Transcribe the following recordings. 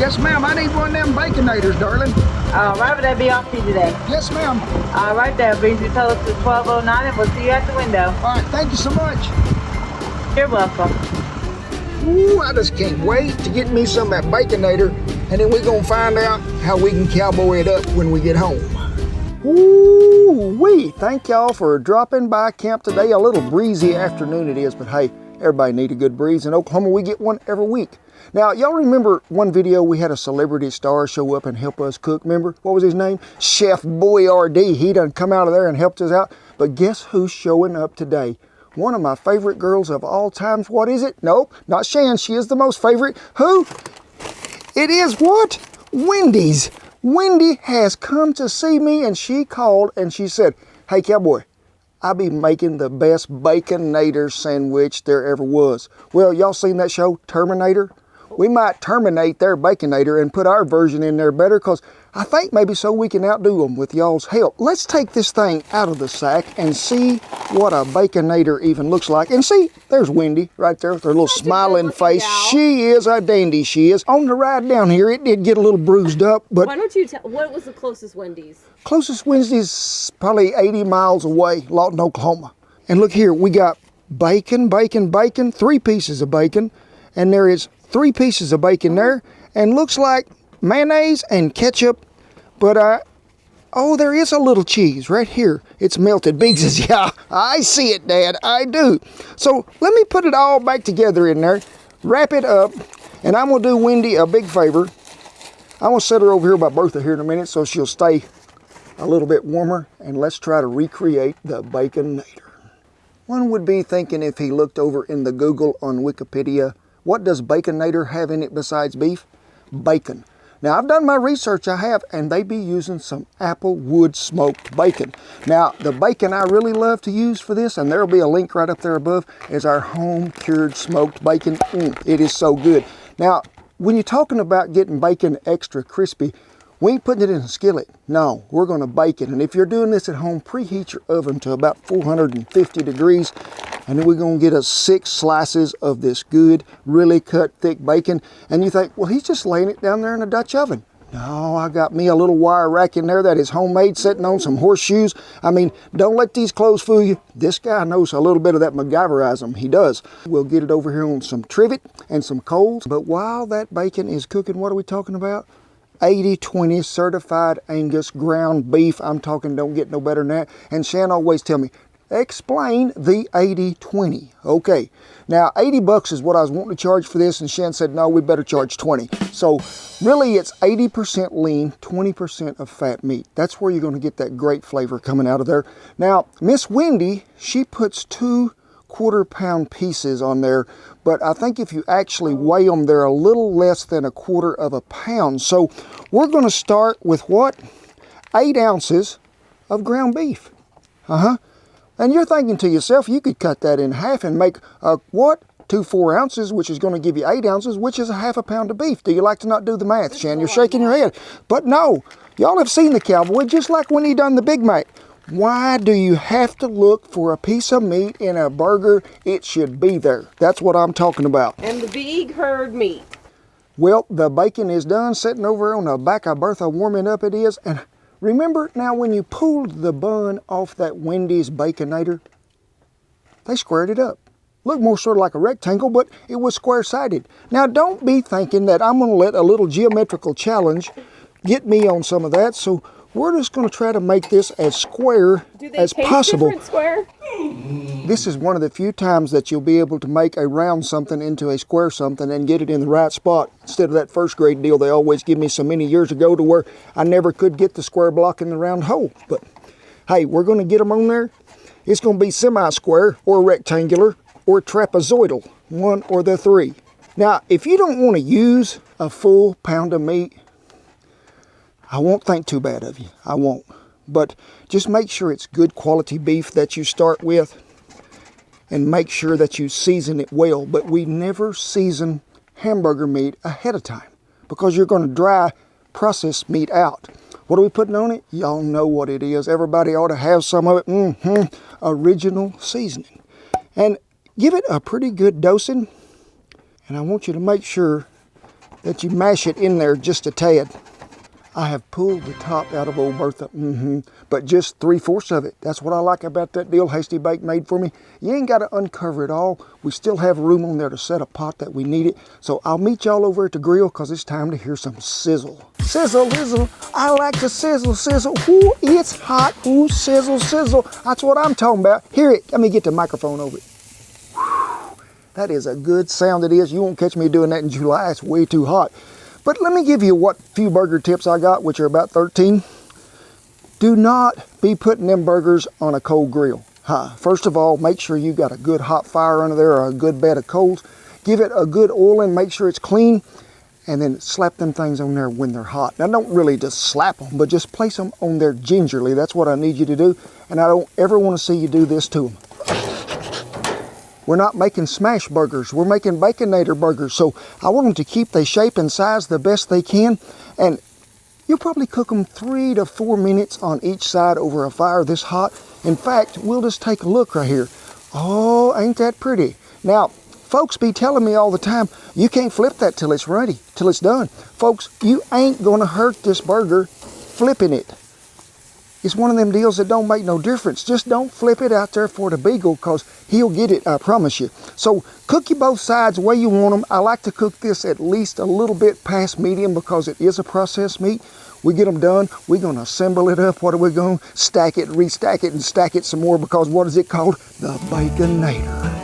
Yes, ma'am. I need one of them Baconators, darling. All right, will that be off to you today? Yes, ma'am. All right, that brings your total to 1209, and we'll see you at the window. All right, thank you so much. You're welcome. Ooh, I just can't wait to get me some of that Baconator, and then we're going to find out how we can cowboy it up when we get home. Ooh-wee, thank y'all for dropping by camp today. A little breezy afternoon it is, but hey, everybody need a good breeze. In Oklahoma, we get one every week. Now, y'all remember one video we had a celebrity star show up and help us cook, remember? What was his name? Chef Boyardee. He done come out of there and helped us out. But guess who's showing up today? One of my favorite girls of all times. What is it? Nope, not Shan. She is the most favorite. Who? It is what? Wendy's. Wendy has come to see me, and she called and she said, hey, Cowboy, I be making the best Baconator sandwich there ever was. Well, y'all seen that show, Terminator? We might terminate their Baconator and put our version in there better, because I think maybe so we can outdo them with y'all's help. Let's take this thing out of the sack and see what a Baconator even looks like. And see, there's Wendy right there with her little smiling face. Gal. She is a dandy, she is. On the ride down here, it did get a little bruised up, but... Why don't you tell, what was the closest Wendy's? Closest Wendy's probably 80 miles away, Lawton, Oklahoma. And look here, we got bacon, 3 pieces of bacon, and there is 3 pieces of bacon there, and looks like mayonnaise and ketchup, but oh, there is a little cheese right here. It's melted. Biggs says, yeah, I see it, Dad, I do. So let me put it all back together in there, wrap it up, and I'm gonna do Wendy a big favor. I'm gonna set her over here by Bertha here in a minute so she'll stay a little bit warmer, and let's try to recreate the Baconator. One would be thinking, if he looked over in the Google on Wikipedia, what does Baconator have in it besides beef? Bacon. Now, I've done my research, I have, and they be using some apple wood smoked bacon. Now, the bacon I really love to use for this, and there'll be a link right up there above, is our home cured smoked bacon. It is so good. Now, when you're talking about getting bacon extra crispy, we ain't putting it in a skillet. No, we're gonna bake it. And if you're doing this at home, preheat your oven to about 450 degrees. And then we're gonna get us 6 slices of this good, really cut thick bacon. And you think, well, he's just laying it down there in a Dutch oven. No, I got me a little wire rack in there that is homemade, sitting on some horseshoes. I mean, don't let these clothes fool you. This guy knows a little bit of that MacGyverism. He does. We'll get it over here on some trivet and some coals. But while that bacon is cooking, what are we talking about? 80/20 certified Angus ground beef. I'm talking, don't get no better than that. And Shan always tell me, explain the 80/20. Okay, now 80 bucks is what I was wanting to charge for this, and Shan said, no, we better charge 20. So really it's 80% lean, 20% of fat meat. That's where you're gonna get that great flavor coming out of there. Now, Miss Wendy, she puts 2 quarter-pound pieces on there, but I think if you actually weigh them, they're a little less than a quarter of a pound. So we're gonna start with what? 8 ounces of ground beef. And you're thinking to yourself, you could cut that in half and make a what? 2 4-ounces, which is gonna give you 8 ounces, which is a half a pound of beef. Do you like to not do the math, Shan? You're shaking your head. But no, y'all have seen the Cowboy, just like when he done the Big Mac. Why do you have to look for a piece of meat in a burger? It should be there. That's what I'm talking about. And the big herd meat. Well, the bacon is done, sitting over on the back of Bertha, warming up it is. And remember now when you pulled the bun off that Wendy's Baconator, they squared it up. Looked more sort of like a rectangle, but it was square-sided. Now don't be thinking that I'm gonna let a little geometrical challenge get me on some of that. So we're just going to try to make this as square as possible. Do they taste different square? This is one of the few times that you'll be able to make a round something into a square something and get it in the right spot. Instead of that first grade deal they always give me so many years ago to where I never could get the square block in the round hole. But hey, we're going to get them on there. It's going to be semi-square or rectangular or trapezoidal, one or the 3. Now, if you don't want to use a full pound of meat, I won't think too bad of you, I won't. But just make sure it's good quality beef that you start with, and make sure that you season it well. But we never season hamburger meat ahead of time, because you're going to dry processed meat out. What are we putting on it? Y'all know what it is. Everybody ought to have some of it. Original seasoning. And give it a pretty good dosing. And I want you to make sure that you mash it in there just a tad. I have pulled the top out of old Bertha, but just 3/4 of it. That's what I like about that deal Hasty Bake made for me. You ain't got to uncover it all. We still have room on there to set a pot that we need it. So I'll meet y'all over at the grill because it's time to hear some sizzle. Sizzle, sizzle. I like to sizzle, sizzle. Ooh, it's hot. Ooh, sizzle, sizzle. That's what I'm talking about. Hear it. Let me get the microphone over it. Whew. That is a good sound it is. You won't catch me doing that in July. It's way too hot. But let me give you what few burger tips I got, which are about 13. Do not be putting them burgers on a cold grill. First of all, make sure you got a good hot fire under there or a good bed of coals. Give it a good oiling, make sure it's clean, and then slap them things on there when they're hot. Now, don't really just slap them, but just place them on there gingerly. That's what I need you to do, and I don't ever want to see you do this to them. We're not making smash burgers. We're making Baconator burgers. So I want them to keep their shape and size the best they can. And you'll probably cook them 3 to 4 minutes on each side over a fire this hot. In fact, we'll just take a look right here. Oh, ain't that pretty? Now, folks be telling me all the time, you can't flip that till it's ready, till it's done. Folks, you ain't gonna hurt this burger flipping it. It's one of them deals that don't make no difference. Just don't flip it out there for the beagle because he'll get it, I promise you. So cook you both sides the way you want them. I like to cook this at least a little bit past medium because it is a processed meat. We get them done. We're going to assemble it up. What are we going to? Stack it, restack it, and stack it some more because what is it called? The Baconator.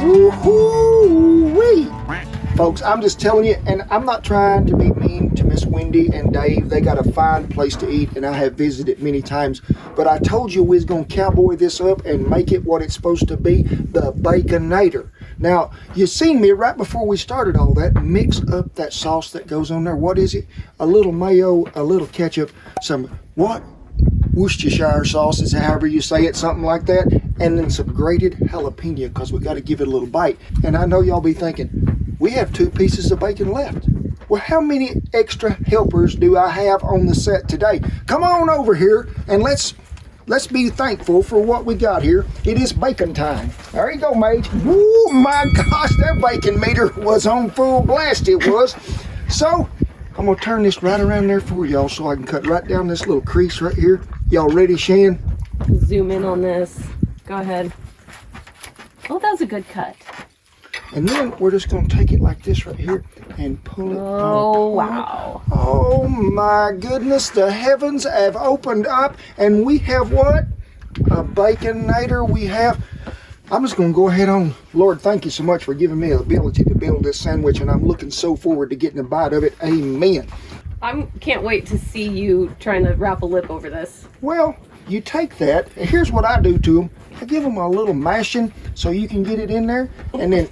Woo-hoo-wee. Folks, I'm just telling you, and I'm not trying to be mean to Miss Wendy and Dave. They got a fine place to eat, and I have visited many times. But I told you we was going to cowboy this up and make it what it's supposed to be, the Baconator. Now, you seen me right before we started all that, mix up that sauce that goes on there. What is it? A little mayo, a little ketchup, some, what? Worcestershire sauce is however you say it, something like that, and then some grated jalapeno because we got to give it a little bite. And I know y'all be thinking, we have 2 pieces of bacon left. Well, how many extra helpers do I have on the set today? Come on over here and let's be thankful for what we got here. It is bacon time. There you go, mate. Woo, my gosh, that bacon meter was on full blast, it was. So, I'm gonna turn this right around there for y'all so I can cut right down this little crease right here. Y'all ready, Shan? Zoom in on this. Go ahead. Oh, that was a good cut. And then we're just gonna take it like this right here and pull it. Oh, wow. Oh my goodness, the heavens have opened up and we have what? A Baconator. We have, I'm just gonna go ahead on. Lord, thank you so much for giving me the ability to build this sandwich, and I'm looking so forward to getting a bite of it. Amen. I can't wait to see you trying to wrap a lip over this. Well, you take that, and here's what I do to them. I give them a little mashing so you can get it in there, and then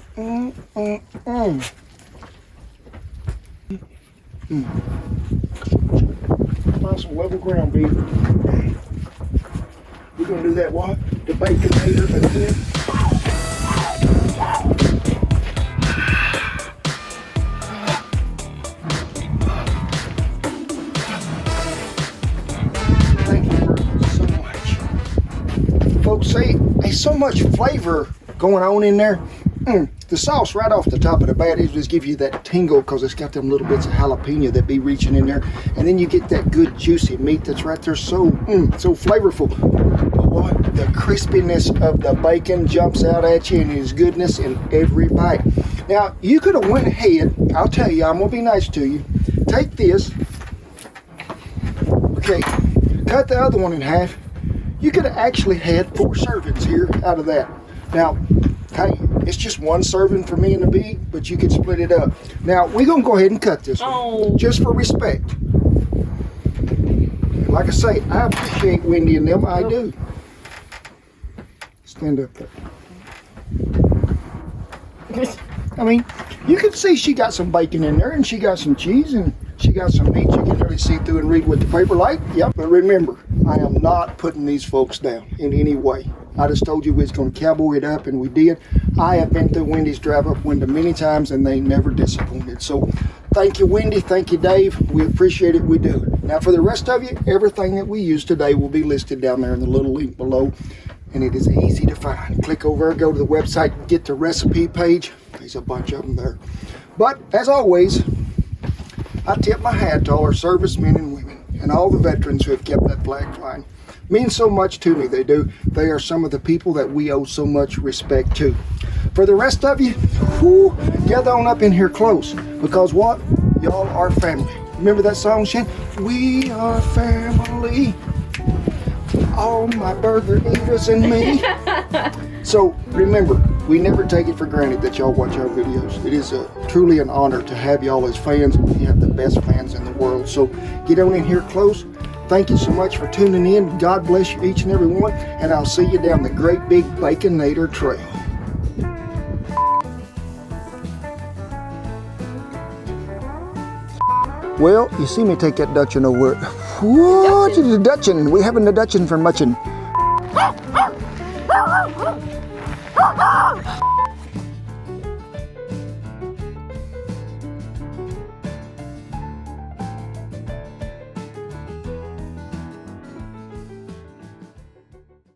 Find some level ground beef. We're gonna do that what? The Baconator again. Thank you so much. Folks, say there's so much flavor going on in there. The sauce right off the top of the bat is just give you that tingle because it's got them little bits of jalapeno that be reaching in there, and then you get that good juicy meat that's right there, so flavorful. But what? The crispiness of the bacon jumps out at you, and his goodness in every bite. Now you could have went ahead. I'll tell you, I'm gonna be nice to you. Take this Okay, cut the other one in half. You could have actually had 4 servings here out of that. Now, hey, it's just 1 serving for me and the bee, but you could split it up. Now, we're going to go ahead and cut this one, just for respect. Like I say, I appreciate Wendy and them, I do. Stand up there. I mean, you can see she got some bacon in there, and she got some cheese, and she got some meat. You can really see through and read with the paper light. Yep, but remember, I am not putting these folks down in any way. I just told you we was going to cowboy it up, and we did. I have been through Wendy's drive-up window many times, and they never disappointed. So thank you, Wendy. Thank you, Dave. We appreciate it. We do. Now, for the rest of you, everything that we use today will be listed down there in the little link below, and it is easy to find. Click over, go to the website, get the recipe page. There's a bunch of them there. But, as always, I tip my hat to all our servicemen and women and all the veterans who have kept that flag flying. Means so much to me, they do. They are some of the people that we owe so much respect to. For the rest of you, whoo, gather on up in here close, because what? Y'all are family. Remember that song, Shan? We are family. All my burger eaters and me. So remember, we never take it for granted that y'all watch our videos. It is truly an honor to have y'all as fans. We have the best fans in the world. So get on in here close. Thank you so much for tuning in. God bless you each and every one. And I'll see you down the great big Baconator trail. Well, you see me take that Dutchin over. What is the Dutchin? We having the Dutchin for muchin'.